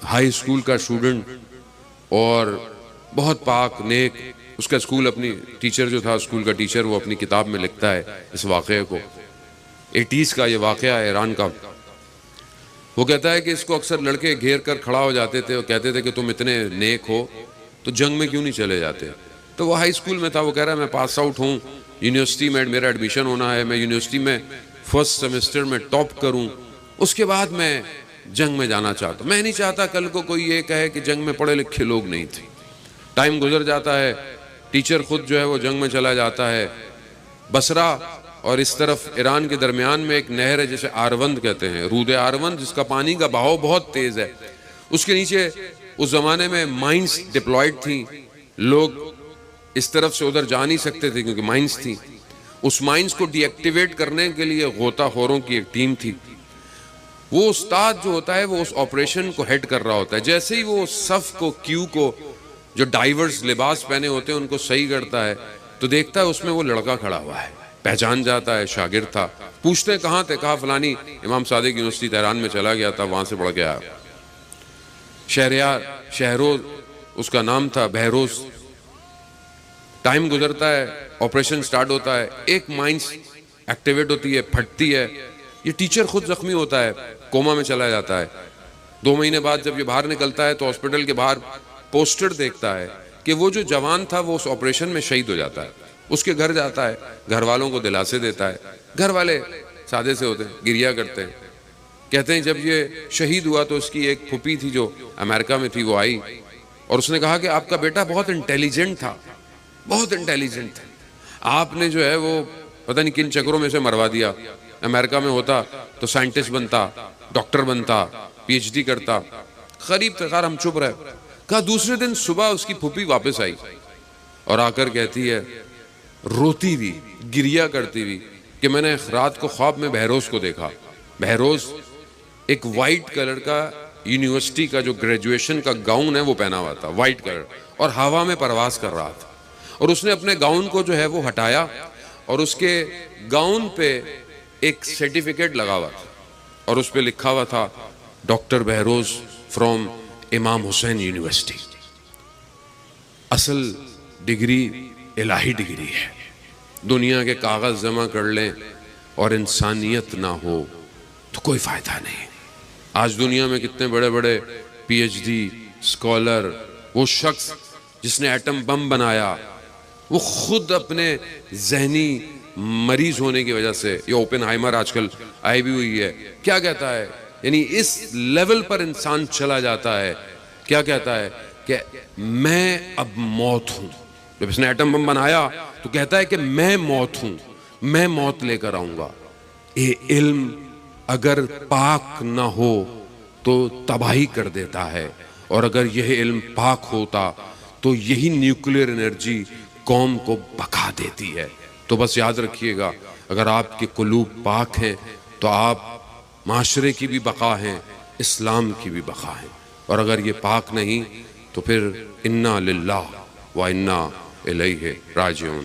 High school کا student اور بہت پاک نیک. اس کا اسکول اپنی ٹیچر جو تھا اسکول کا ٹیچر وہ اپنی کتاب میں لکھتا ہے اس واقعے کو. 80s کا یہ واقعہ ہے ایران کا. وہ کہتا ہے کہ اس کو اکثر لڑکے گھیر کر کھڑا ہو جاتے تھے اور کہتے تھے کہ تم اتنے نیک ہو تو جنگ میں کیوں نہیں چلے جاتے. تو وہ ہائی اسکول میں تھا. وہ کہہ رہا ہے میں پاس آؤٹ ہوں, یونیورسٹی میں میرا ایڈمیشن ہونا ہے, میں یونیورسٹی میں فرسٹ سیمسٹر میں ٹاپ کروں, اس کے بعد میں جنگ میں جانا چاہتا ہوں. میں نہیں چاہتا کل کو کوئی یہ کہے کہ جنگ میں پڑھے لکھے لوگ نہیں تھے. ٹائم گزر جاتا ہے, ٹیچر خود جو ہے وہ جنگ میں چلا جاتا ہے. بصرہ اور اس طرف ایران کے درمیان میں ایک نہر ہے جسے آروند کہتے ہیں, رود آروند, جس کا پانی کا بہاؤ بہت تیز ہے. اس کے نیچے اس زمانے میں مائنز ڈپلائیڈ تھیں, لوگ اس طرف سے ادھر جا نہیں سکتے تھے کیونکہ مائنز تھیں. اس مائنز کو ڈی ایکٹیویٹ کرنے کے لیے غوطہ خوروں کی ایک ٹیم تھی. وہ استاد جو ہوتا ہے وہ اس آپریشن کو ہیڈ کر رہا ہوتا ہے. جیسے ہی وہ صف کو کیو کو جو ڈائیورز لباس پہنے ہوتے ہیں ان کو صحیح کرتا ہے تو دیکھتا ہے اس میں وہ لڑکا کھڑا ہوا ہے. پہچان جاتا ہے, شاگرد تھا. پوچھتے ہیں کہاں تھے, کہا فلانی امام صادق یونیورسٹی تہران میں چلا گیا تھا, وہاں سے پڑھ کے آیا. شہریار شہروز اس کا نام تھا, بہروز. ٹائم گزرتا ہے, آپریشن سٹارٹ ہوتا ہے, ایک مائنس ایکٹیویٹ ہوتی ہے, پھٹتی ہے. یہ ٹیچر خود زخمی ہوتا ہے, کوما میں چلا جاتا ہے. 2 مہینے بعد جب یہ باہر نکلتا ہے تو ہاسپٹل کے باہر پوسٹر دیکھتا ہے کہ وہ جو جوان تھا وہ اس آپریشن میں شہید ہو جاتا ہے. اس کے گھر جاتا ہے, گھر والوں کو دلاسے دیتا ہے. گھر والے سادے سے ہوتے ہیں, گریا کرتے ہیں. کہتے ہیں جب یہ شہید ہوا تو اس کی ایک پھوپھی تھی جو امریکہ میں تھی, وہ آئی اور اس نے کہا کہ آپ کا بیٹا بہت انٹیلیجنٹ تھا, بہت انٹیلیجنٹ تھا. آپ نے جو ہے وہ پتہ نہیں کن چکروں میں سے مروا دیا. امریکہ میں ہوتا تو سائنٹسٹ بنتا, ڈاکٹر بنتا, پی ایچ ڈی کرتا. قریب تقار ہم چپ رہے. کہا دوسرے دن صبح اس کی پھوپھی واپس آئی اور آ کر کہتی ہے روتی ہوئی, گریا کرتی ہوئی کہ میں نے رات کو خواب میں بہروز کو دیکھا. بہروز ایک وائٹ کلر کا یونیورسٹی کا جو گریجویشن کا گاؤن ہے وہ پہنا ہوا تھا, وائٹ کلر, اور ہوا میں پرواز کر رہا تھا. اور اس نے اپنے گاؤن کو جو ہے وہ ہٹایا اور اس کے گاؤن پہ ایک سرٹیفکیٹ لگا ہوا تھا اور اس پہ لکھا ہوا تھا ڈاکٹر بہروز فرام امام حسین یونیورسٹی. اصل ڈگری الہی ڈگری ہے. دنیا کے کاغذ جمع کر لیں اور انسانیت نہ ہو تو کوئی فائدہ نہیں. آج دنیا میں کتنے بڑے بڑے پی ایچ ڈی اسکالر, وہ شخص جس نے ایٹم بم بنایا وہ خود اپنے ذہنی مریض ہونے کی وجہ سے, یہ اوپن ہائمر آج کل آئی بھی ہوئی ہے, کیا کہتا ہے, یعنی اس لیول پر انسان چلا جاتا ہے. کیا کہتا ہے کہ میں اب موت ہوں. جب اس نے ایٹم بم بنایا تو کہتا ہے کہ میں موت ہوں, میں موت لے کر آؤں گا. یہ علم اگر پاک نہ ہو تو تباہی کر دیتا ہے, اور اگر یہ علم پاک ہوتا تو یہی نیوکلیر انرجی قوم کو بقا دیتی ہے. تو بس یاد رکھیے گا, اگر آپ کے قلوب پاک ہیں تو آپ معاشرے کی بھی بقا ہیں, اسلام کی بھی بقا ہیں. اور اگر یہ پاک نہیں تو پھر انا للہ و انا الیہ راجعون.